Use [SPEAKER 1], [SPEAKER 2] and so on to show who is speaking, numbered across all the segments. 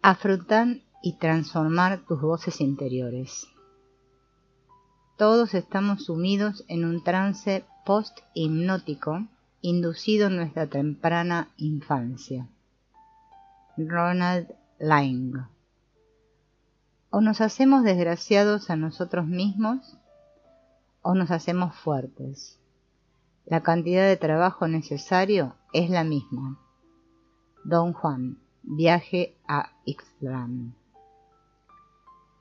[SPEAKER 1] Afrontar y transformar tus voces interiores. Todos estamos sumidos en un trance post-hipnótico inducido en nuestra temprana infancia. Ronald Lang. O nos hacemos desgraciados a nosotros mismos o nos hacemos fuertes. La cantidad de trabajo necesario es la misma. Don Juan, Viaje a Ixtlán.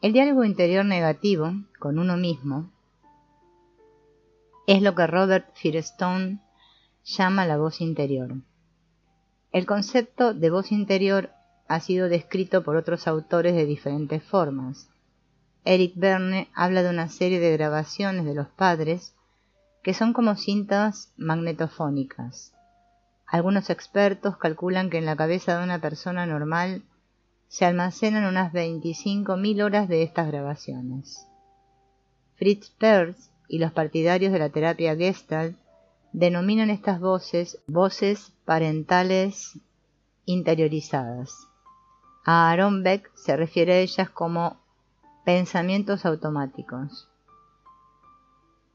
[SPEAKER 1] El diálogo interior negativo con uno mismo es lo que Robert Firestone llama la voz interior. El concepto de voz interior ha sido descrito por otros autores de diferentes formas. Eric Berne habla de una serie de grabaciones de los padres que son como cintas magnetofónicas. Algunos expertos calculan que en la cabeza de una persona normal se almacenan unas 25.000 horas de estas grabaciones. Fritz Perls y los partidarios de la terapia Gestalt denominan estas voces parentales interiorizadas. A Aaron Beck se refiere a ellas como pensamientos automáticos.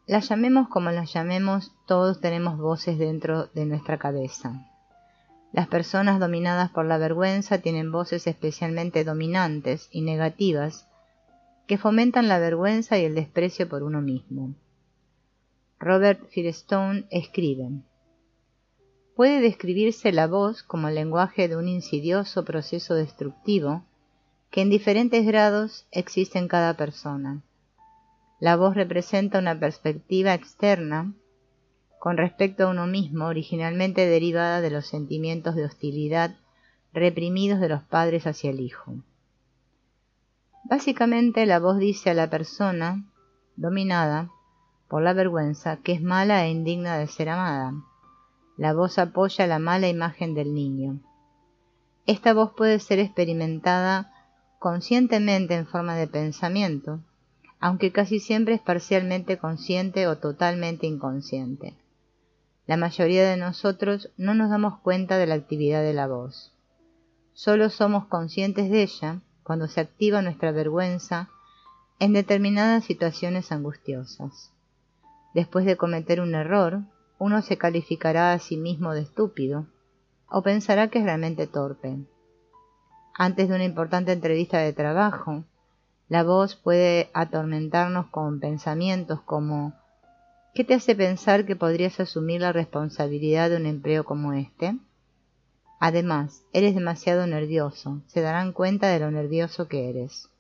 [SPEAKER 1] Las llamemos como las llamemos, todos tenemos voces dentro de nuestra cabeza. Las personas dominadas por la vergüenza tienen voces especialmente dominantes y negativas que fomentan la vergüenza y el desprecio por uno mismo. Robert Firestone escribe: puede describirse la voz como el lenguaje de un insidioso proceso destructivo que en diferentes grados existe en cada persona. La voz representa una perspectiva externa con respecto a uno mismo, originalmente derivada de los sentimientos de hostilidad reprimidos de los padres hacia el hijo. Básicamente, la voz dice a la persona dominada por la vergüenza que es mala e indigna de ser amada. La voz apoya la mala imagen del niño. Esta voz puede ser experimentada conscientemente en forma de pensamiento, aunque casi siempre es parcialmente consciente o totalmente inconsciente. La mayoría de nosotros no nos damos cuenta de la actividad de la voz. Solo somos conscientes de ella cuando se activa nuestra vergüenza en determinadas situaciones angustiosas. Después de cometer un error, uno se calificará a sí mismo de estúpido o pensará que es realmente torpe. Antes de una importante entrevista de trabajo, la voz puede atormentarnos con pensamientos como: ¿qué te hace pensar que podrías asumir la responsabilidad de un empleo como este? Además, eres demasiado nervioso. Se darán cuenta de lo nervioso que eres.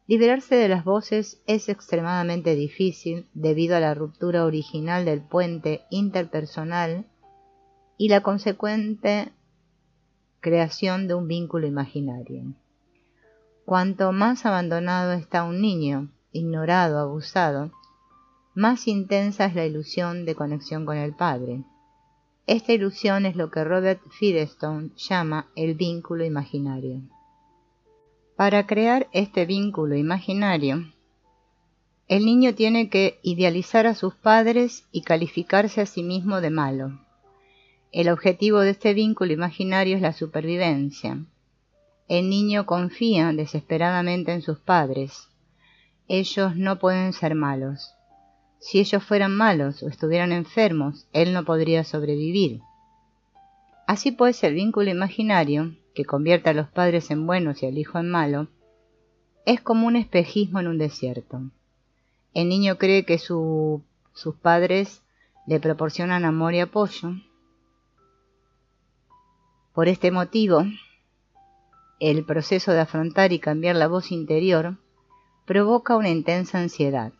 [SPEAKER 1] Liberarse de las voces es extremadamente difícil debido a la ruptura original del puente interpersonal y la consecuente creación de un vínculo imaginario. Cuanto más abandonado está un niño, ignorado, abusado, más intensa es la ilusión de conexión con el padre. Esta ilusión es lo que Robert Firestone llama el vínculo imaginario. Para crear este vínculo imaginario, el niño tiene que idealizar a sus padres y calificarse a sí mismo de malo. El objetivo de este vínculo imaginario es la supervivencia. El niño confía desesperadamente en sus padres. Ellos no pueden ser malos. Si ellos fueran malos o estuvieran enfermos, él no podría sobrevivir. Así pues, el vínculo imaginario, que convierte a los padres en buenos y al hijo en malo, es como un espejismo en un desierto. El niño cree que sus padres le proporcionan amor y apoyo. Por este motivo, el proceso de afrontar y cambiar la voz interior provoca una intensa ansiedad,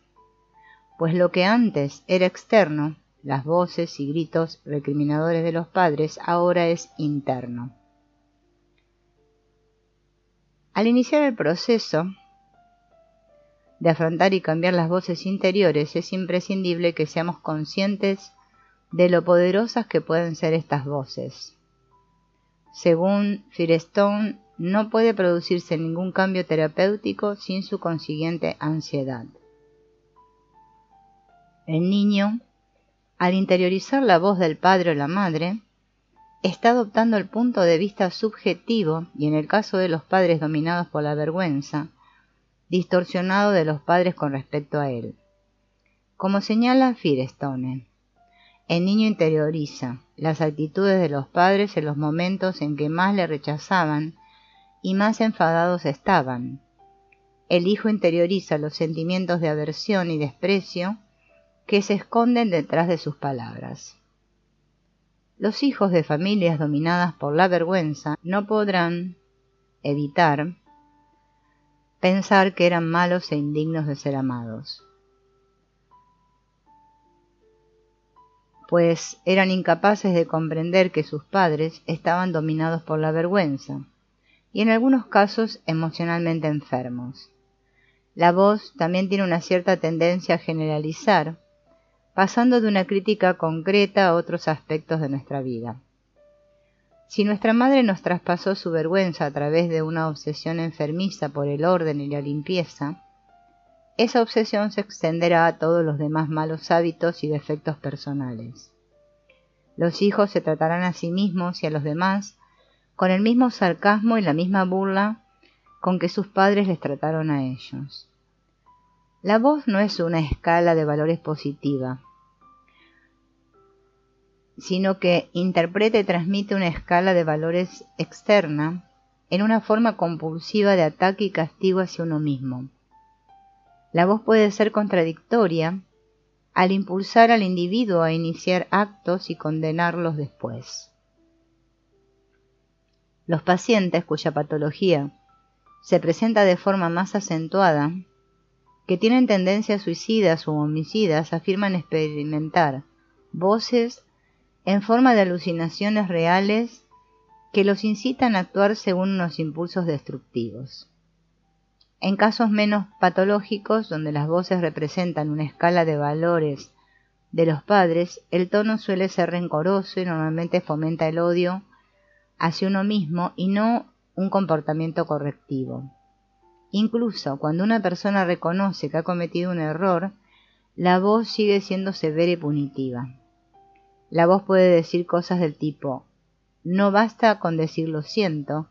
[SPEAKER 1] pues lo que antes era externo, las voces y gritos recriminadores de los padres, ahora es interno. Al iniciar el proceso de afrontar y cambiar las voces interiores, es imprescindible que seamos conscientes de lo poderosas que pueden ser estas voces. Según Firestone, no puede producirse ningún cambio terapéutico sin su consiguiente ansiedad. El niño, al interiorizar la voz del padre o la madre, está adoptando el punto de vista subjetivo y, en el caso de los padres dominados por la vergüenza, distorsionado de los padres con respecto a él. Como señala Firestone, el niño interioriza las actitudes de los padres en los momentos en que más le rechazaban y más enfadados estaban. El hijo interioriza los sentimientos de aversión y desprecio que se esconden detrás de sus palabras. Los hijos de familias dominadas por la vergüenza no podrán evitar pensar que eran malos e indignos de ser amados, pues eran incapaces de comprender que sus padres estaban dominados por la vergüenza y en algunos casos emocionalmente enfermos. La voz también tiene una cierta tendencia a generalizar, pasando de una crítica concreta a otros aspectos de nuestra vida. Si nuestra madre nos traspasó su vergüenza a través de una obsesión enfermiza por el orden y la limpieza, esa obsesión se extenderá a todos los demás malos hábitos y defectos personales. Los hijos se tratarán a sí mismos y a los demás con el mismo sarcasmo y la misma burla con que sus padres les trataron a ellos. La voz no es una escala de valores positiva, sino que interpreta y transmite una escala de valores externa en una forma compulsiva de ataque y castigo hacia uno mismo. La voz puede ser contradictoria al impulsar al individuo a iniciar actos y condenarlos después. Los pacientes cuya patología se presenta de forma más acentuada, que tienen tendencias suicidas u homicidas, afirman experimentar voces en forma de alucinaciones reales que los incitan a actuar según unos impulsos destructivos. En casos menos patológicos, donde las voces representan una escala de valores de los padres, el tono suele ser rencoroso y normalmente fomenta el odio hacia uno mismo y no un comportamiento correctivo. Incluso cuando una persona reconoce que ha cometido un error, la voz sigue siendo severa y punitiva. La voz puede decir cosas del tipo: no basta con decir lo siento,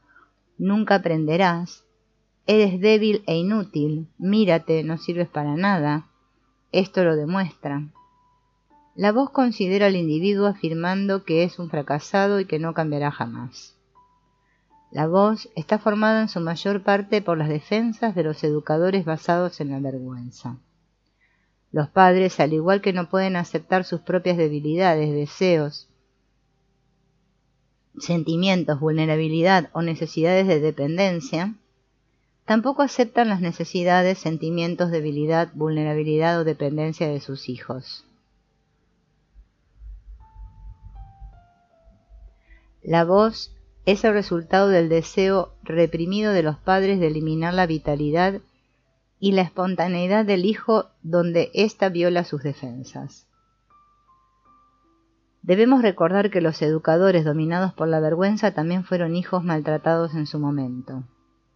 [SPEAKER 1] nunca aprenderás, eres débil e inútil, mírate, no sirves para nada, esto lo demuestra. La voz considera al individuo afirmando que es un fracasado y que no cambiará jamás. La voz está formada en su mayor parte por las defensas de los educadores basados en la vergüenza. Los padres, al igual que no pueden aceptar sus propias debilidades, deseos, sentimientos, vulnerabilidad o necesidades de dependencia, tampoco aceptan las necesidades, sentimientos, debilidad, vulnerabilidad o dependencia de sus hijos. La voz es el resultado del deseo reprimido de los padres de eliminar la vitalidad y la espontaneidad del hijo donde ésta viola sus defensas. Debemos recordar que los educadores dominados por la vergüenza también fueron hijos maltratados en su momento.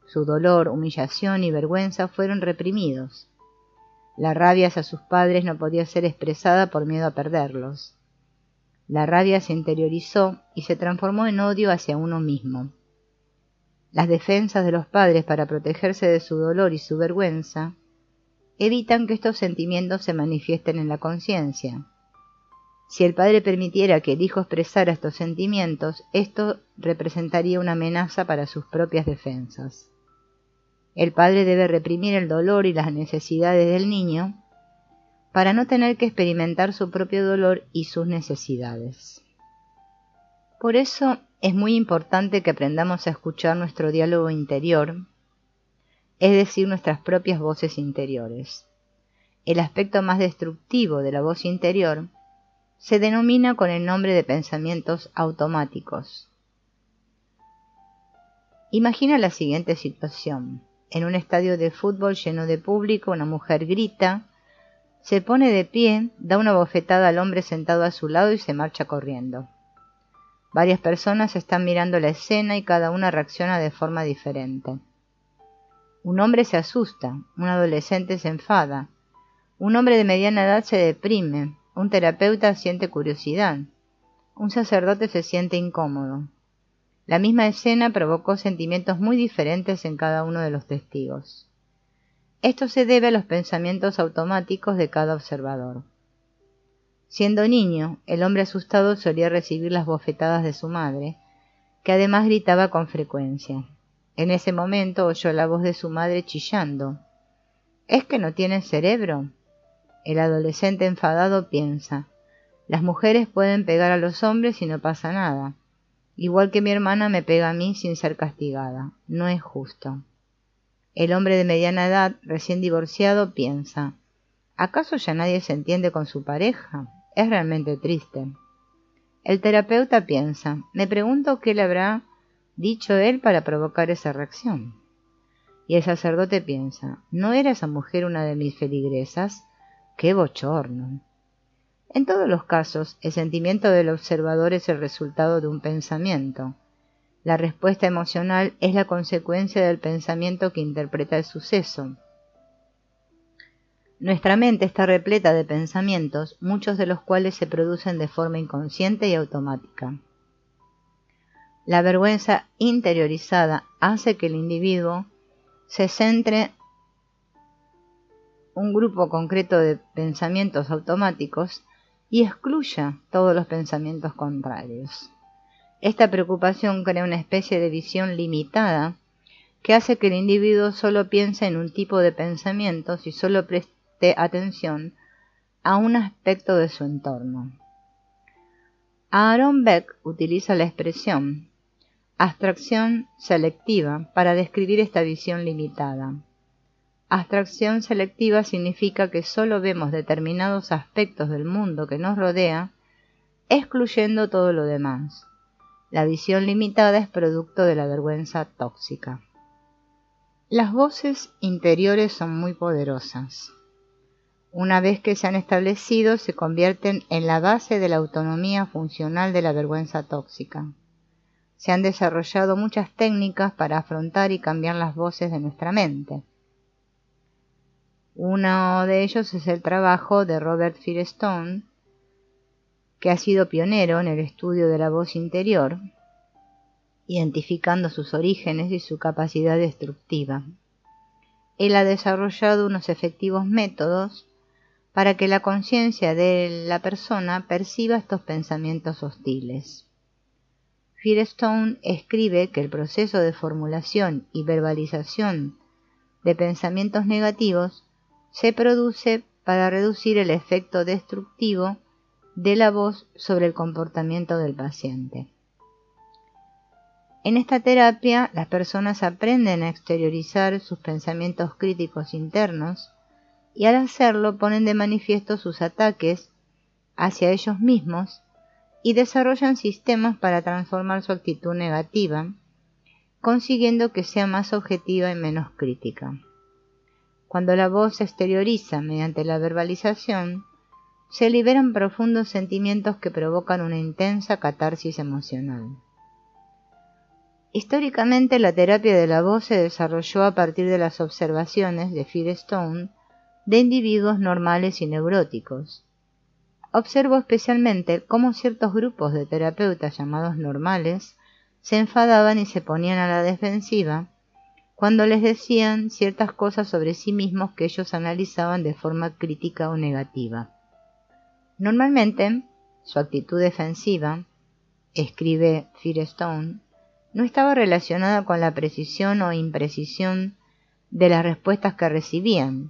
[SPEAKER 1] Su dolor, humillación y vergüenza fueron reprimidos. La rabia hacia sus padres no podía ser expresada por miedo a perderlos. La rabia se interiorizó y se transformó en odio hacia uno mismo. Las defensas de los padres para protegerse de su dolor y su vergüenza evitan que estos sentimientos se manifiesten en la conciencia. Si el padre permitiera que el hijo expresara estos sentimientos, esto representaría una amenaza para sus propias defensas. El padre debe reprimir el dolor y las necesidades del niño para no tener que experimentar su propio dolor y sus necesidades. Por eso es muy importante que aprendamos a escuchar nuestro diálogo interior, es decir, nuestras propias voces interiores. El aspecto más destructivo de la voz interior se denomina con el nombre de pensamientos automáticos. Imagina la siguiente situación. En un estadio de fútbol lleno de público, una mujer grita, se pone de pie, da una bofetada al hombre sentado a su lado y se marcha corriendo. Varias personas están mirando la escena y cada una reacciona de forma diferente. Un hombre se asusta, un adolescente se enfada, un hombre de mediana edad se deprime, un terapeuta siente curiosidad, Un sacerdote se siente incómodo. La misma escena provocó sentimientos muy diferentes en cada uno de los testigos. Esto se debe a los pensamientos automáticos de cada observador. Siendo niño, el hombre asustado solía recibir las bofetadas de su madre, que además gritaba con frecuencia. En ese momento oyó la voz de su madre chillando. ¿Es que no tienes cerebro? El adolescente enfadado piensa, las mujeres pueden pegar a los hombres y no pasa nada, igual que mi hermana me pega a mí sin ser castigada. No es justo. El hombre de mediana edad, recién divorciado, piensa, ¿acaso ya nadie se entiende con su pareja? Es realmente triste. El terapeuta piensa, me pregunto qué le habrá dicho él para provocar esa reacción. Y el sacerdote piensa, ¿no era esa mujer una de mis feligresas? ¡Qué bochorno! En todos los casos, el sentimiento del observador es el resultado de un pensamiento. La respuesta emocional es la consecuencia del pensamiento que interpreta el suceso. Nuestra mente está repleta de pensamientos, muchos de los cuales se producen de forma inconsciente y automática. La vergüenza interiorizada hace que el individuo se centre un grupo concreto de pensamientos automáticos y excluya todos los pensamientos contrarios. Esta preocupación crea una especie de visión limitada que hace que el individuo solo piense en un tipo de pensamientos y solo preste atención a un aspecto de su entorno. Aaron Beck utiliza la expresión abstracción selectiva para describir esta visión limitada. Abstracción selectiva significa que solo vemos determinados aspectos del mundo que nos rodea, excluyendo todo lo demás. La visión limitada es producto de la vergüenza tóxica. Las voces interiores son muy poderosas. Una vez que se han establecido, se convierten en la base de la autonomía funcional de la vergüenza tóxica. Se han desarrollado muchas técnicas para afrontar y cambiar las voces de nuestra mente. Uno de ellos es el trabajo de Robert Firestone, que ha sido pionero en el estudio de la voz interior, identificando sus orígenes y su capacidad destructiva. Él ha desarrollado unos efectivos métodos para que la conciencia de la persona perciba estos pensamientos hostiles. Firestone escribe que el proceso de formulación y verbalización de pensamientos negativos se produce para reducir el efecto destructivo de la voz sobre el comportamiento del paciente. En esta terapia, las personas aprenden a exteriorizar sus pensamientos críticos internos y al hacerlo ponen de manifiesto sus ataques hacia ellos mismos y desarrollan sistemas para transformar su actitud negativa, consiguiendo que sea más objetiva y menos crítica. Cuando la voz se exterioriza mediante la verbalización, se liberan profundos sentimientos que provocan una intensa catarsis emocional. Históricamente, la terapia de la voz se desarrolló a partir de las observaciones de Firestone de individuos normales y neuróticos. Observó especialmente cómo ciertos grupos de terapeutas llamados normales se enfadaban y se ponían a la defensiva cuando les decían ciertas cosas sobre sí mismos que ellos analizaban de forma crítica o negativa. Normalmente, su actitud defensiva, escribe Firestone, no estaba relacionada con la precisión o imprecisión de las respuestas que recibían,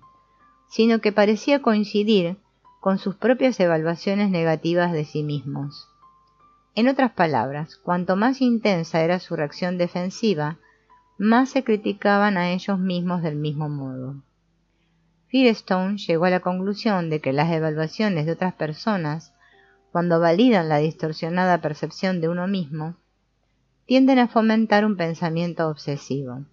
[SPEAKER 1] sino que parecía coincidir con sus propias evaluaciones negativas de sí mismos. En otras palabras, cuanto más intensa era su reacción defensiva, más se criticaban a ellos mismos del mismo modo. Firestone llegó a la conclusión de que las evaluaciones de otras personas, cuando validan la distorsionada percepción de uno mismo, tienden a fomentar un pensamiento obsesivo.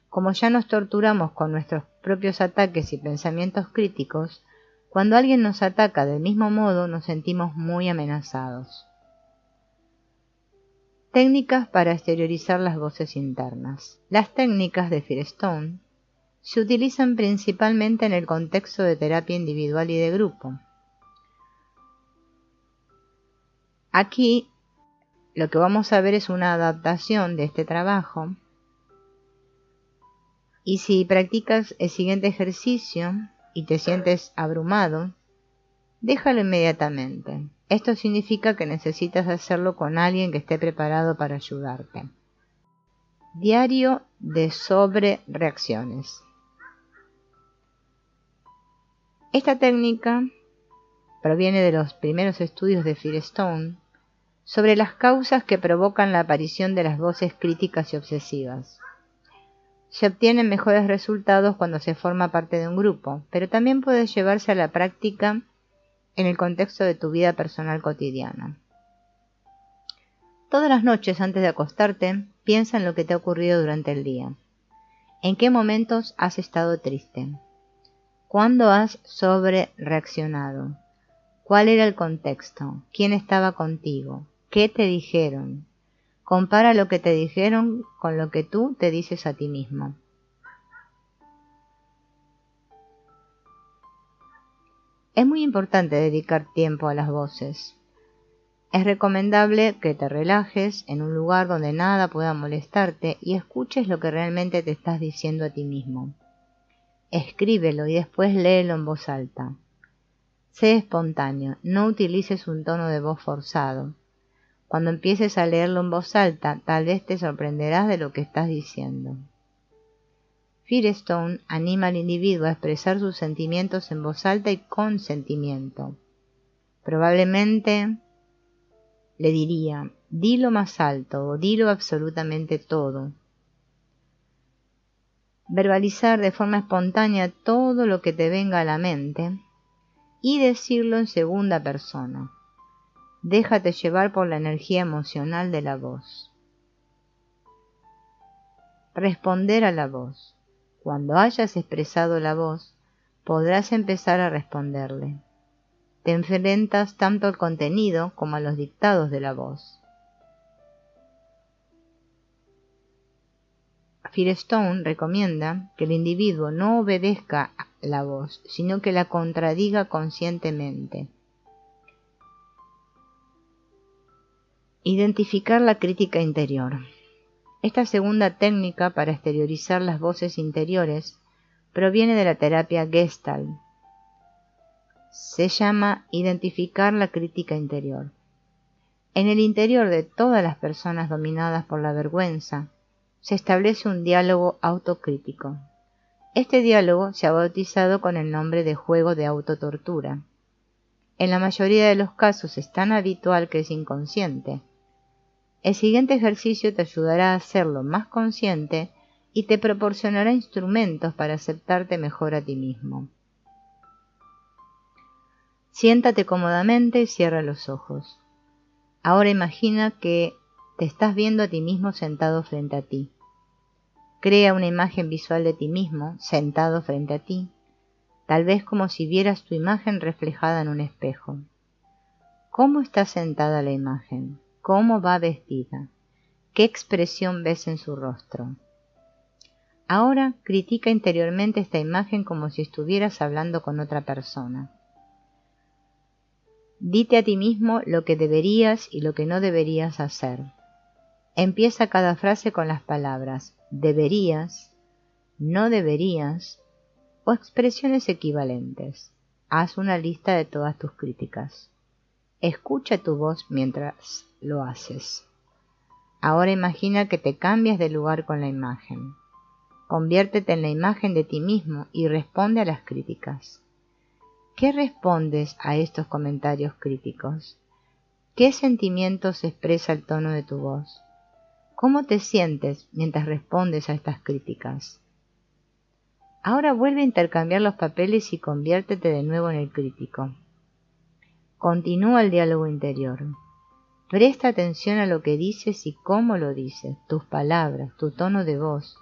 [SPEAKER 1] Como ya nos torturamos con nuestros propios ataques y pensamientos críticos, cuando alguien nos ataca del mismo modo nos sentimos muy amenazados. Técnicas para exteriorizar las voces internas. Las técnicas de Firestone se utilizan principalmente en el contexto de terapia individual y de grupo. Aquí lo que vamos a ver es una adaptación de este trabajo. Y si practicas el siguiente ejercicio y te sientes abrumado, déjalo inmediatamente. Esto significa que necesitas hacerlo con alguien que esté preparado para ayudarte. Diario de sobrereacciones. Esta técnica proviene de los primeros estudios de Firestone sobre las causas que provocan la aparición de las voces críticas y obsesivas. Se obtienen mejores resultados cuando se forma parte de un grupo, pero también puede llevarse a la práctica en el contexto de tu vida personal cotidiana. Todas las noches antes de acostarte, piensa en lo que te ha ocurrido durante el día. ¿En qué momentos has estado triste? ¿Cuándo has sobrereaccionado? ¿Cuál era el contexto? ¿Quién estaba contigo? ¿Qué te dijeron? Compara lo que te dijeron con lo que tú te dices a ti mismo. Es muy importante dedicar tiempo a las voces. Es recomendable que te relajes en un lugar donde nada pueda molestarte y escuches lo que realmente te estás diciendo a ti mismo. Escríbelo y después léelo en voz alta. Sé espontáneo, no utilices un tono de voz forzado. Cuando empieces a leerlo en voz alta, tal vez te sorprenderás de lo que estás diciendo. Firestone anima al individuo a expresar sus sentimientos en voz alta y con sentimiento. Probablemente le diría, dilo más alto o dilo absolutamente todo. Verbalizar de forma espontánea todo lo que te venga a la mente y decirlo en segunda persona. Déjate llevar por la energía emocional de la voz. Responder a la voz. Cuando hayas expresado la voz, podrás empezar a responderle. Te enfrentas tanto al contenido como a los dictados de la voz. Firestone recomienda que el individuo no obedezca la voz, sino que la contradiga conscientemente. Identificar la crítica interior. Esta segunda técnica para exteriorizar las voces interiores proviene de la terapia Gestalt. Se llama identificar la crítica interior. En el interior de todas las personas dominadas por la vergüenza, se establece un diálogo autocrítico. Este diálogo se ha bautizado con el nombre de juego de autotortura. En la mayoría de los casos es tan habitual que es inconsciente. El siguiente ejercicio te ayudará a hacerlo más consciente y te proporcionará instrumentos para aceptarte mejor a ti mismo. Siéntate cómodamente y cierra los ojos. Ahora imagina que te estás viendo a ti mismo sentado frente a ti. Crea una imagen visual de ti mismo sentado frente a ti, tal vez como si vieras tu imagen reflejada en un espejo. ¿Cómo está sentada la imagen? ¿Cómo va vestida? ¿Qué expresión ves en su rostro? Ahora critica interiormente esta imagen como si estuvieras hablando con otra persona. Dite a ti mismo lo que deberías y lo que no deberías hacer. Empieza cada frase con las palabras deberías, no deberías o expresiones equivalentes. Haz una lista de todas tus críticas. Escucha tu voz mientras lo haces. Ahora imagina que te cambias de lugar con la imagen. Conviértete en la imagen de ti mismo y responde a las críticas. ¿Qué respondes a estos comentarios críticos? ¿Qué sentimientos expresa el tono de tu voz? ¿Cómo te sientes mientras respondes a estas críticas? Ahora vuelve a intercambiar los papeles y conviértete de nuevo en el crítico. Continúa el diálogo interior. Presta atención a lo que dices y cómo lo dices, tus palabras, tu tono de voz.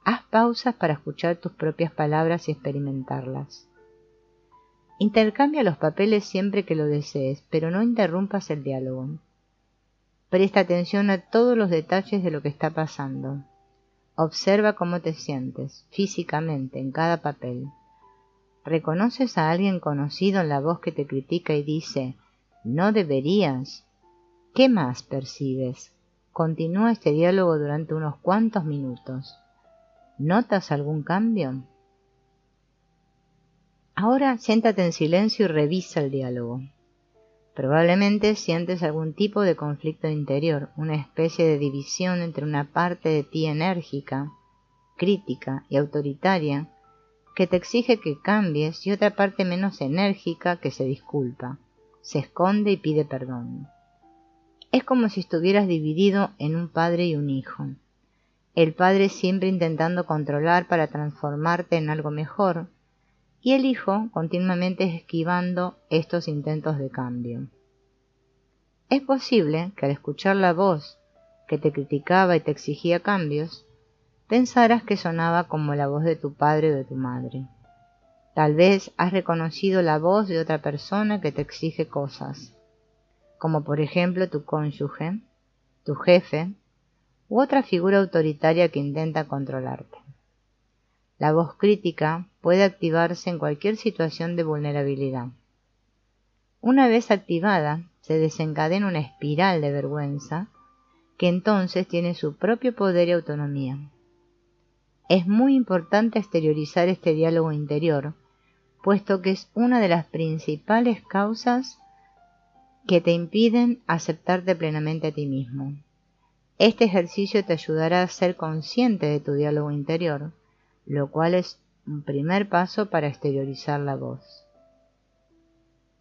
[SPEAKER 1] Haz pausas para escuchar tus propias palabras y experimentarlas. Intercambia los papeles siempre que lo desees, pero no interrumpas el diálogo. Presta atención a todos los detalles de lo que está pasando. Observa cómo te sientes, físicamente, en cada papel. ¿Reconoces a alguien conocido en la voz que te critica y dice, no deberías? ¿Qué más percibes? Continúa este diálogo durante unos cuantos minutos. ¿Notas algún cambio? Ahora siéntate en silencio y revisa el diálogo. Probablemente sientes algún tipo de conflicto interior, una especie de división entre una parte de ti enérgica, crítica y autoritaria, que te exige que cambies, y otra parte menos enérgica que se disculpa, se esconde y pide perdón. Es como si estuvieras dividido en un padre y un hijo. El padre siempre intentando controlar para transformarte en algo mejor, y el hijo continuamente esquivando estos intentos de cambio. Es posible que al escuchar la voz que te criticaba y te exigía cambios, pensaras que sonaba como la voz de tu padre o de tu madre. Tal vez has reconocido la voz de otra persona que te exige cosas, como por ejemplo tu cónyuge, tu jefe, u otra figura autoritaria que intenta controlarte. La voz crítica puede activarse en cualquier situación de vulnerabilidad. Una vez activada, se desencadena una espiral de vergüenza que entonces tiene su propio poder y autonomía. Es muy importante exteriorizar este diálogo interior, puesto que es una de las principales causas que te impiden aceptarte plenamente a ti mismo. Este ejercicio te ayudará a ser consciente de tu diálogo interior, lo cual es un primer paso para exteriorizar la voz.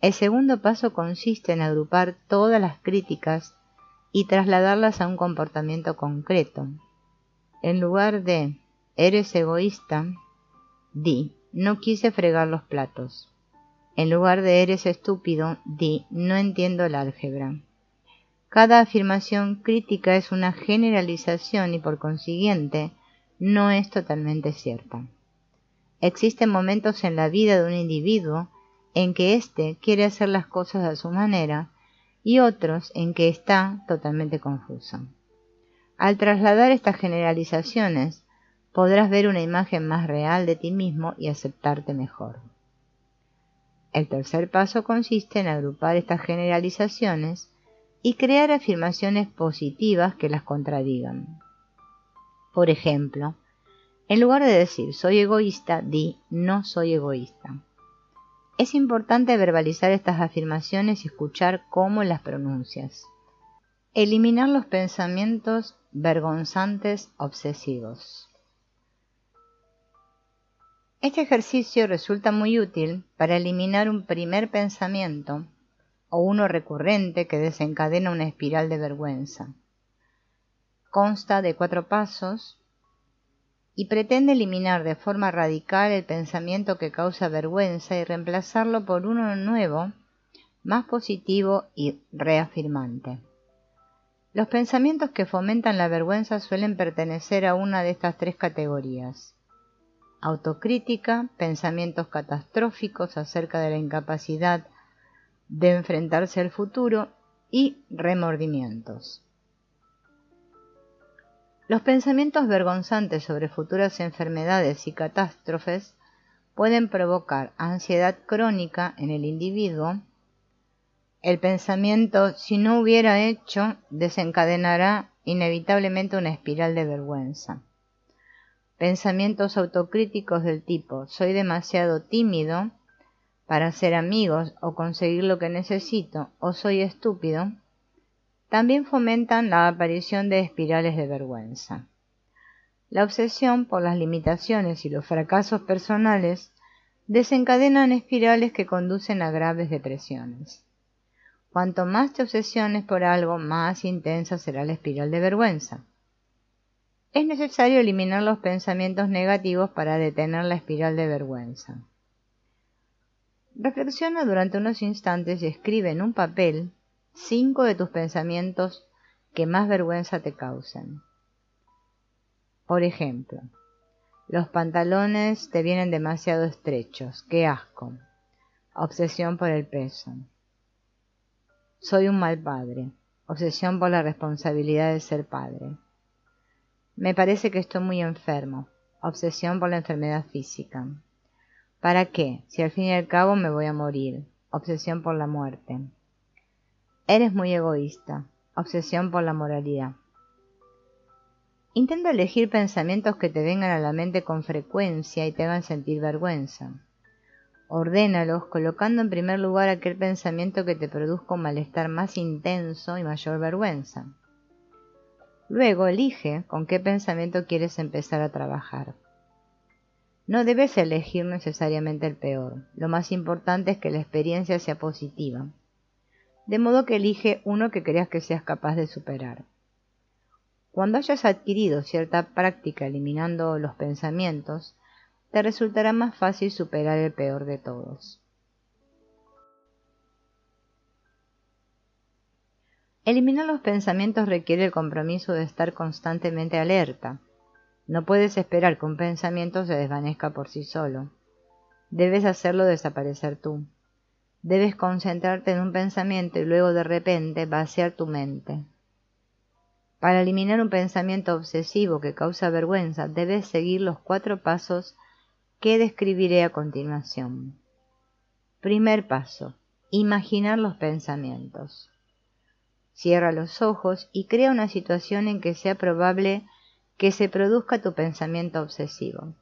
[SPEAKER 1] El segundo paso consiste en agrupar todas las críticas y trasladarlas a un comportamiento concreto. En lugar de «eres egoísta», di «no quise fregar los platos». En lugar de «eres estúpido», di «no entiendo el álgebra». Cada afirmación crítica es una generalización y por consiguiente no es totalmente cierta. Existen momentos en la vida de un individuo en que éste quiere hacer las cosas a su manera y otros en que está totalmente confuso. Al trasladar estas generalizaciones, podrás ver una imagen más real de ti mismo y aceptarte mejor. El tercer paso consiste en agrupar estas generalizaciones y crear afirmaciones positivas que las contradigan. Por ejemplo, en lugar de decir «soy egoísta», di «no soy egoísta». Es importante verbalizar estas afirmaciones y escuchar cómo las pronuncias. Eliminar los pensamientos vergonzantes obsesivos. Este ejercicio resulta muy útil para eliminar un primer pensamiento o uno recurrente que desencadena una espiral de vergüenza. Consta de 4 pasos y pretende eliminar de forma radical el pensamiento que causa vergüenza y reemplazarlo por uno nuevo, más positivo y reafirmante. Los pensamientos que fomentan la vergüenza suelen pertenecer a una de estas 3 categorías: autocrítica, pensamientos catastróficos acerca de la incapacidad de enfrentarse al futuro y remordimientos. Los pensamientos vergonzantes sobre futuras enfermedades y catástrofes pueden provocar ansiedad crónica en el individuo. El pensamiento «si no hubiera hecho» desencadenará inevitablemente una espiral de vergüenza. Pensamientos autocríticos del tipo «soy demasiado tímido para hacer amigos o conseguir lo que necesito» o «soy estúpido» también fomentan la aparición de espirales de vergüenza. La obsesión por las limitaciones y los fracasos personales desencadenan espirales que conducen a graves depresiones. Cuanto más te obsesiones por algo, más intensa será la espiral de vergüenza. Es necesario eliminar los pensamientos negativos para detener la espiral de vergüenza. Reflexiona durante unos instantes y escribe en un papel 5 de tus pensamientos que más vergüenza te causen. Por ejemplo, los pantalones te vienen demasiado estrechos, qué asco. Obsesión por el peso. Soy un mal padre, obsesión por la responsabilidad de ser padre. Me parece que estoy muy enfermo, obsesión por la enfermedad física. ¿Para qué? Si al fin y al cabo me voy a morir, obsesión por la muerte. Eres muy egoísta, Obsesión por la moralidad. Intenta elegir pensamientos que te vengan a la mente con frecuencia y te hagan sentir vergüenza. Ordénalos colocando en primer lugar aquel pensamiento que te produzca un malestar más intenso y mayor vergüenza. Luego elige con qué pensamiento quieres empezar a trabajar. No debes elegir necesariamente el peor. Lo más importante es que la experiencia sea positiva. De modo que elige uno que creas que seas capaz de superar. Cuando hayas adquirido cierta práctica eliminando los pensamientos, te resultará más fácil superar el peor de todos. Eliminar los pensamientos requiere el compromiso de estar constantemente alerta. No puedes esperar que un pensamiento se desvanezca por sí solo. Debes hacerlo desaparecer tú. Debes concentrarte en un pensamiento y luego de repente vaciar tu mente. Para eliminar un pensamiento obsesivo que causa vergüenza, debes seguir los 4 pasos que describiré a continuación. Primer paso: imaginar los pensamientos. Cierra los ojos y crea una situación en que sea probable que se produzca tu pensamiento obsesivo.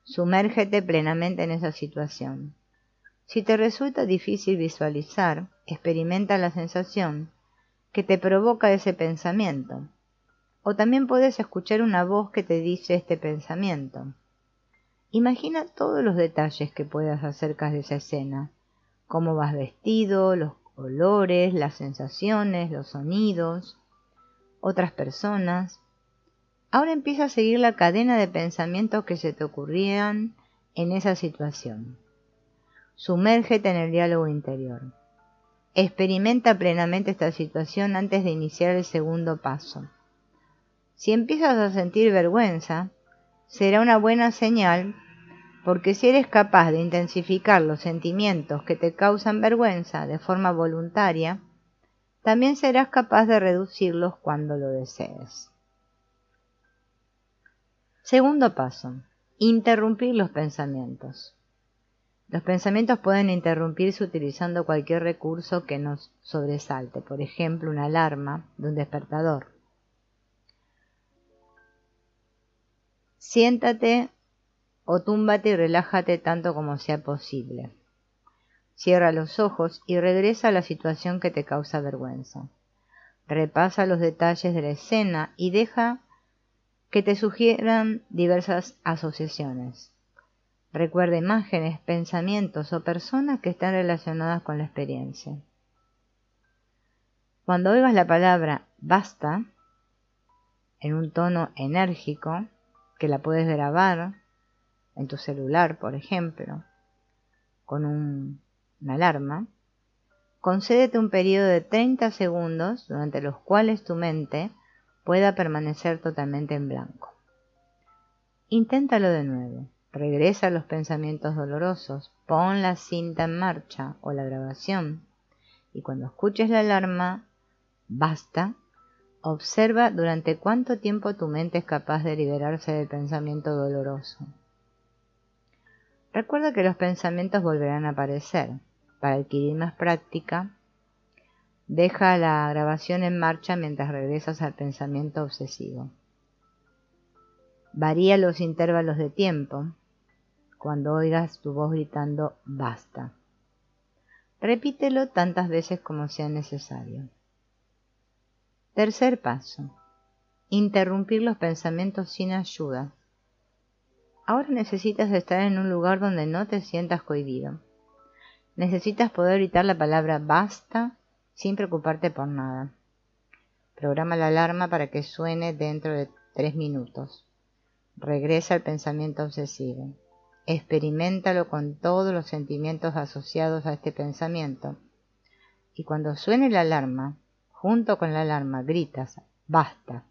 [SPEAKER 1] Sumérgete plenamente en esa situación. Si te resulta difícil visualizar, experimenta la sensación que te provoca ese pensamiento. O también puedes escuchar una voz que te dice este pensamiento. Imagina todos los detalles que puedas acerca de esa escena, cómo vas vestido, los olores, las sensaciones, los sonidos, otras personas. Ahora empieza a seguir la cadena de pensamientos que se te ocurrían en esa situación. Sumérgete en el diálogo interior. Experimenta plenamente esta situación antes de iniciar el segundo paso. Si empiezas a sentir vergüenza, será una buena señal, porque si eres capaz de intensificar los sentimientos que te causan vergüenza de forma voluntaria, también serás capaz de reducirlos cuando lo desees. Segundo paso: interrumpir los pensamientos. Los pensamientos pueden interrumpirse utilizando cualquier recurso que nos sobresalte, por ejemplo, una alarma de un despertador. Siéntate o túmbate y relájate tanto como sea posible. Cierra los ojos y regresa a la situación que te causa vergüenza. Repasa los detalles de la escena y deja que te sugieran diversas asociaciones. Recuerda imágenes, pensamientos o personas que están relacionadas con la experiencia. Cuando oigas la palabra basta, en un tono enérgico, que la puedes grabar en tu celular, por ejemplo, con una alarma, concédete un periodo de 30 segundos durante los cuales tu mente pueda permanecer totalmente en blanco. Inténtalo de nuevo. Regresa a los pensamientos dolorosos, pon la cinta en marcha o la grabación y cuando escuches la alarma, basta, observa durante cuánto tiempo tu mente es capaz de liberarse del pensamiento doloroso. Recuerda que los pensamientos volverán a aparecer. Para adquirir más práctica, deja la grabación en marcha mientras regresas al pensamiento obsesivo. Varía los intervalos de tiempo cuando oigas tu voz gritando basta. Repítelo tantas veces como sea necesario. Tercer paso: interrumpir los pensamientos sin ayuda. Ahora necesitas estar en un lugar donde no te sientas cohibido. Necesitas poder gritar la palabra basta sin preocuparte por nada. Programa la alarma para que suene dentro de 3 minutos. Regresa al pensamiento obsesivo. Experiméntalo con todos los sentimientos asociados a este pensamiento. Y cuando suene la alarma, junto con la alarma gritas basta.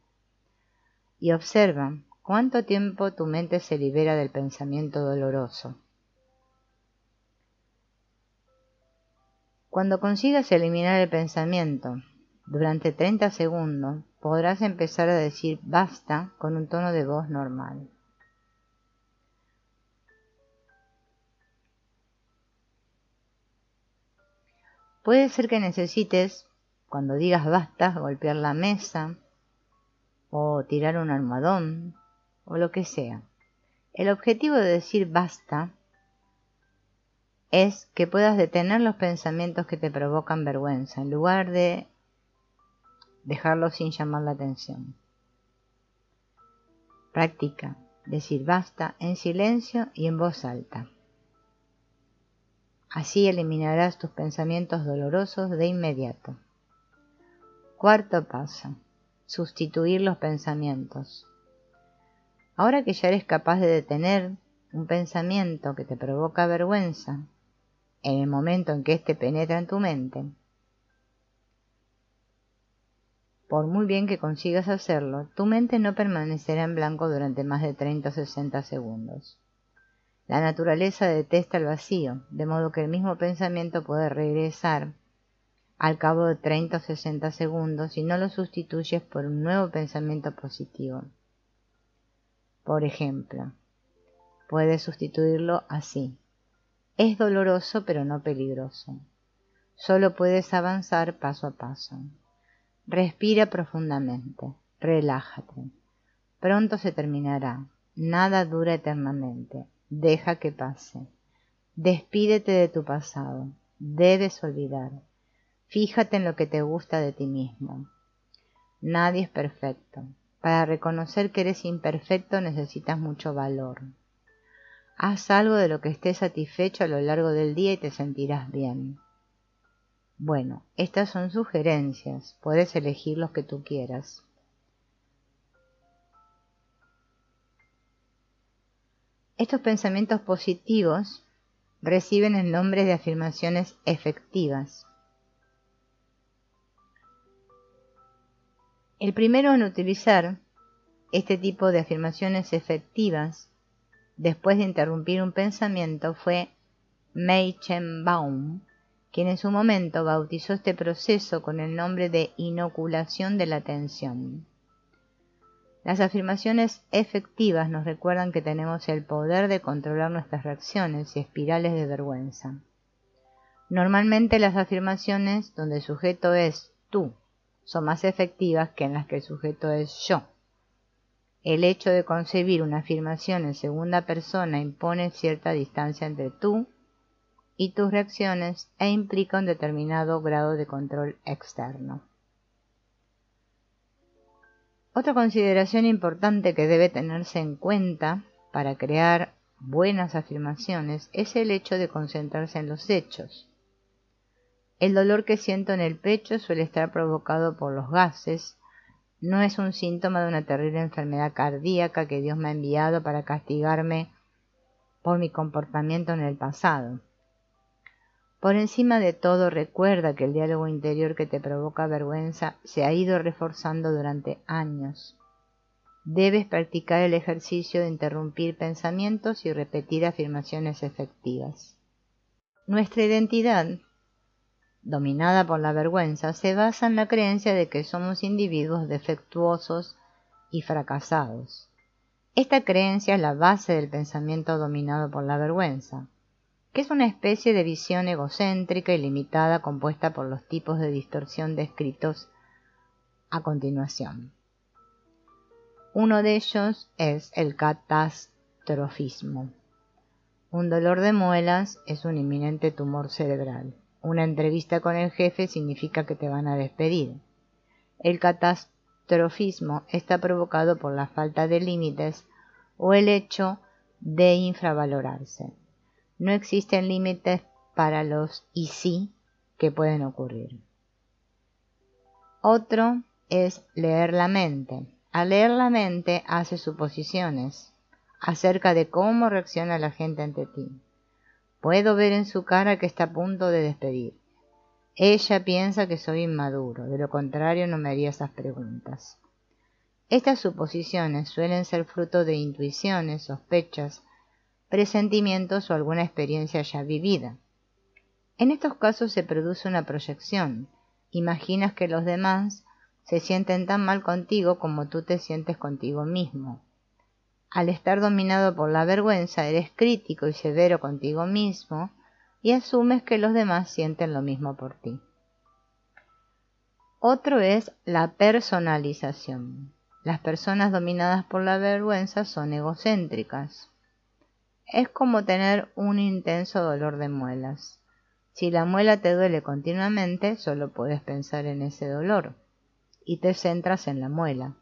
[SPEAKER 1] Y observa cuánto tiempo tu mente se libera del pensamiento doloroso. Cuando consigas eliminar el pensamiento durante 30 segundos, podrás empezar a decir basta con un tono de voz normal. Puede ser que necesites cuando digas basta, golpear la mesa o tirar un almohadón o lo que sea. El objetivo de decir basta es que puedas detener los pensamientos que te provocan vergüenza, en lugar de dejarlos sin llamar la atención. Practica decir basta en silencio y en voz alta. Así eliminarás tus pensamientos dolorosos de inmediato. Cuarto paso: sustituir los pensamientos. Ahora que ya eres capaz de detener un pensamiento que te provoca vergüenza, en el momento en que éste penetra en tu mente, por muy bien que consigas hacerlo, tu mente no permanecerá en blanco durante más de 30 o 60 segundos. La naturaleza detesta el vacío, de modo que el mismo pensamiento puede regresar al cabo de 30 o 60 segundos si no lo sustituyes por un nuevo pensamiento positivo. Por ejemplo, puedes sustituirlo así: es doloroso pero no peligroso. Solo puedes avanzar paso a paso. Respira profundamente, relájate. Pronto se terminará. Nada dura eternamente. Deja que pase. Despídete de tu pasado. Debes olvidar. Fíjate en lo que te gusta de ti mismo. Nadie es perfecto. Para reconocer que eres imperfecto necesitas mucho valor. Haz algo de lo que estés satisfecho a lo largo del día y te sentirás bien. Bueno, estas son sugerencias. Puedes elegir los que tú quieras. Estos pensamientos positivos reciben el nombre de afirmaciones efectivas. El primero en utilizar este tipo de afirmaciones efectivas después de interrumpir un pensamiento fue Meichenbaum, quien en su momento bautizó este proceso con el nombre de inoculación de la atención. Las afirmaciones efectivas nos recuerdan que tenemos el poder de controlar nuestras reacciones y espirales de vergüenza. Normalmente las afirmaciones donde el sujeto es tú son más efectivas que en las que el sujeto es yo. El hecho de concebir una afirmación en segunda persona impone cierta distancia entre tú y tus reacciones e implica un determinado grado de control externo. Otra consideración importante que debe tenerse en cuenta para crear buenas afirmaciones es el hecho de concentrarse en los hechos. El dolor que siento en el pecho suele estar provocado por los gases, no es un síntoma de una terrible enfermedad cardíaca que Dios me ha enviado para castigarme por mi comportamiento en el pasado. Por encima de todo, recuerda que el diálogo interior que te provoca vergüenza se ha ido reforzando durante años. Debes practicar el ejercicio de interrumpir pensamientos y repetir afirmaciones efectivas. Nuestra identidad, dominada por la vergüenza, se basa en la creencia de que somos individuos defectuosos y fracasados. Esta creencia es la base del pensamiento dominado por la vergüenza, que es una especie de visión egocéntrica y limitada compuesta por los tipos de distorsión descritos a continuación. Uno de ellos es el catastrofismo. Un dolor de muelas es un inminente tumor cerebral. Una entrevista con el jefe significa que te van a despedir. El catastrofismo está provocado por la falta de límites o el hecho de infravalorarse. No existen límites para los y sí que pueden ocurrir. Otro es leer la mente. Al leer la mente hace suposiciones acerca de cómo reacciona la gente ante ti. Puedo ver en su cara que está a punto de despedir. Ella piensa que soy inmaduro, de lo contrario no me haría esas preguntas. Estas suposiciones suelen ser fruto de intuiciones, sospechas, presentimientos o alguna experiencia ya vivida. En estos casos se produce una proyección. Imaginas que los demás se sienten tan mal contigo como tú te sientes contigo mismo. Al estar dominado por la vergüenza, eres crítico y severo contigo mismo y asumes que los demás sienten lo mismo por ti. Otro es la personalización. Las personas dominadas por la vergüenza son egocéntricas. Es como tener un intenso dolor de muelas. Si la muela te duele continuamente, solo puedes pensar en ese dolor y te centras en la muela.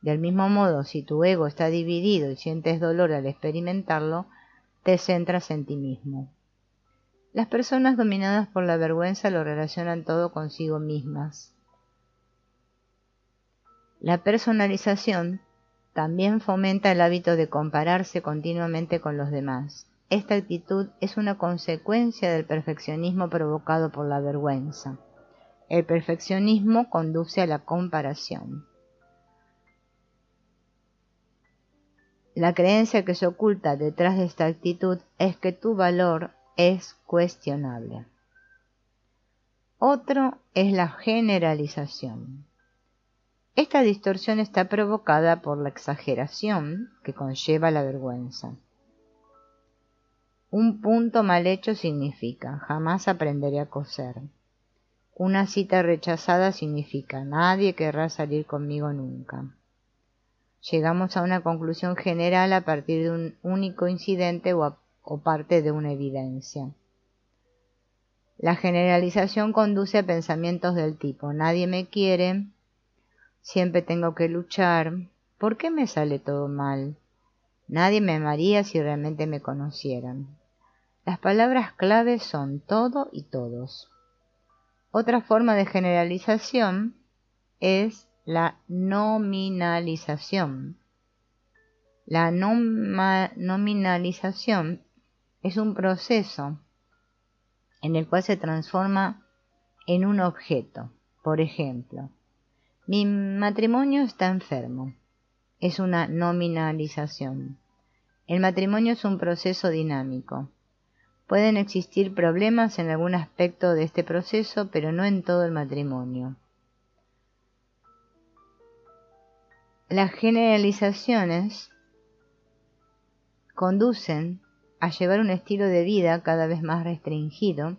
[SPEAKER 1] Del mismo modo, si tu ego está dividido y sientes dolor al experimentarlo, te centras en ti mismo. Las personas dominadas por la vergüenza lo relacionan todo consigo mismas. La personalización también fomenta el hábito de compararse continuamente con los demás. Esta actitud es una consecuencia del perfeccionismo provocado por la vergüenza. El perfeccionismo conduce a la comparación. La creencia que se oculta detrás de esta actitud es que tu valor es cuestionable. Otro es la generalización. Esta distorsión está provocada por la exageración que conlleva la vergüenza. Un punto mal hecho significa jamás aprenderé a coser. Una cita rechazada significa nadie querrá salir conmigo nunca. Llegamos a una conclusión general a partir de un único incidente o parte de una evidencia. La generalización conduce a pensamientos del tipo nadie me quiere, siempre tengo que luchar, ¿por qué me sale todo mal? Nadie me amaría si realmente me conocieran. Las palabras claves son todo y todos. Otra forma de generalización es la nominalización. La nominalización es un proceso en el cual se transforma en un objeto. Por ejemplo, mi matrimonio está enfermo. Es una nominalización. El matrimonio es un proceso dinámico. Pueden existir problemas en algún aspecto de este proceso, pero no en todo el matrimonio. Las generalizaciones conducen a llevar un estilo de vida cada vez más restringido,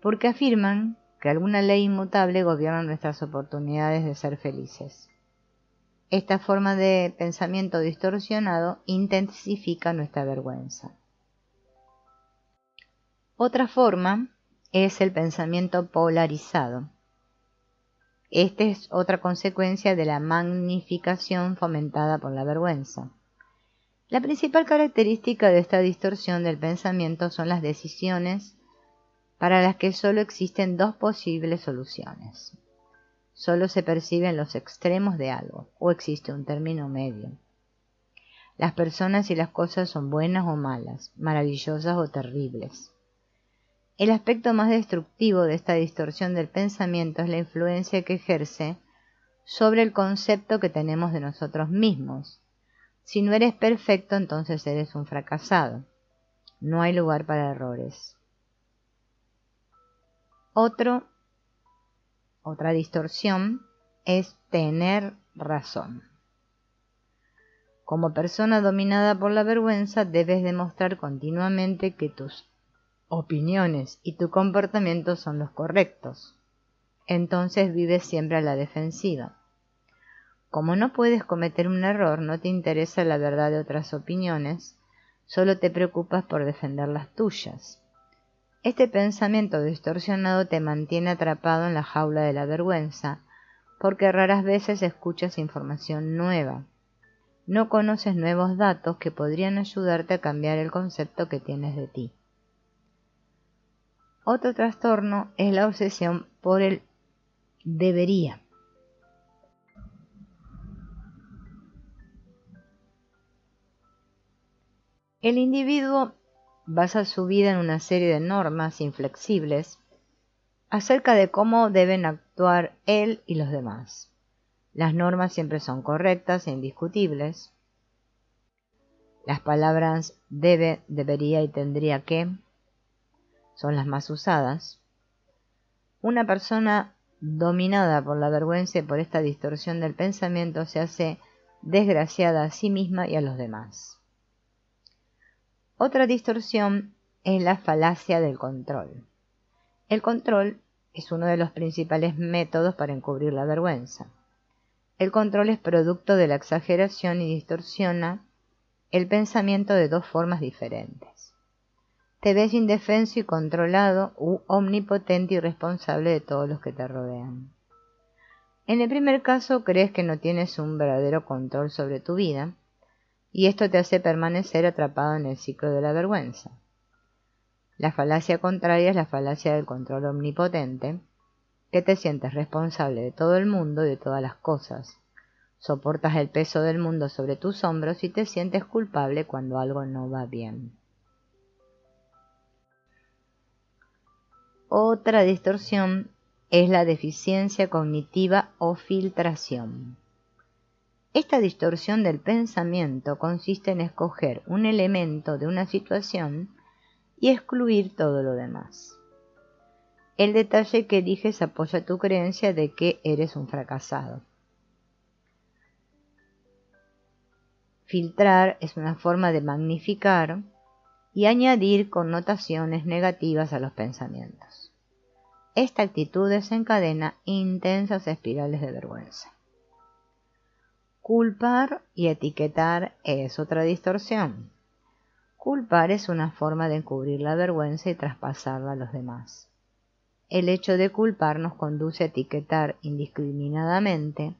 [SPEAKER 1] porque afirman que alguna ley inmutable gobierna nuestras oportunidades de ser felices. Esta forma de pensamiento distorsionado intensifica nuestra vergüenza. Otra forma es el pensamiento polarizado. Esta es otra consecuencia de la magnificación fomentada por la vergüenza. La principal característica de esta distorsión del pensamiento son las decisiones para las que solo existen dos posibles soluciones. Solo se perciben los extremos de algo, o existe un término medio. Las personas y las cosas son buenas o malas, maravillosas o terribles. El aspecto más destructivo de esta distorsión del pensamiento es la influencia que ejerce sobre el concepto que tenemos de nosotros mismos. Si no eres perfecto, entonces eres un fracasado. No hay lugar para errores. Otra distorsión es tener razón. Como persona dominada por la vergüenza, debes demostrar continuamente que tus opiniones y tu comportamiento son los correctos. Entonces vives siempre a la defensiva. Como no puedes cometer un error, no te interesa la verdad de otras opiniones, solo te preocupas por defender las tuyas. Este pensamiento distorsionado te mantiene atrapado en la jaula de la vergüenza, porque raras veces escuchas información nueva. No conoces nuevos datos que podrían ayudarte a cambiar el concepto que tienes de ti. Otro trastorno es la obsesión por el debería. El individuo basa su vida en una serie de normas inflexibles acerca de cómo deben actuar él y los demás. Las normas siempre son correctas e indiscutibles. Las palabras debe, debería y tendría que son las más usadas. Una persona dominada por la vergüenza y por esta distorsión del pensamiento se hace desgraciada a sí misma y a los demás. Otra distorsión es la falacia del control. El control es uno de los principales métodos para encubrir la vergüenza. El control es producto de la exageración y distorsiona el pensamiento de dos formas diferentes. Te ves indefenso y controlado u omnipotente y responsable de todos los que te rodean. En el primer caso crees que no tienes un verdadero control sobre tu vida y esto te hace permanecer atrapado en el ciclo de la vergüenza. La falacia contraria es la falacia del control omnipotente, que te sientes responsable de todo el mundo y de todas las cosas. Soportas el peso del mundo sobre tus hombros y te sientes culpable cuando algo no va bien. Otra distorsión es la deficiencia cognitiva o filtración. Esta distorsión del pensamiento consiste en escoger un elemento de una situación y excluir todo lo demás. El detalle que eliges apoya tu creencia de que eres un fracasado. Filtrar es una forma de magnificar y añadir connotaciones negativas a los pensamientos. Esta actitud desencadena intensas espirales de vergüenza. Culpar y etiquetar es otra distorsión. Culpar es una forma de encubrir la vergüenza y traspasarla a los demás. El hecho de culpar nos conduce a etiquetar indiscriminadamente.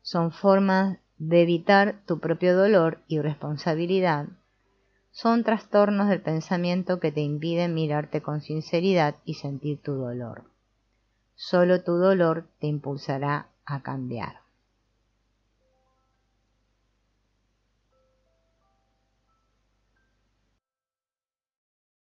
[SPEAKER 1] Son formas de evitar tu propio dolor y responsabilidad. Son trastornos del pensamiento que te impiden mirarte con sinceridad y sentir tu dolor. Solo tu dolor te impulsará a cambiar.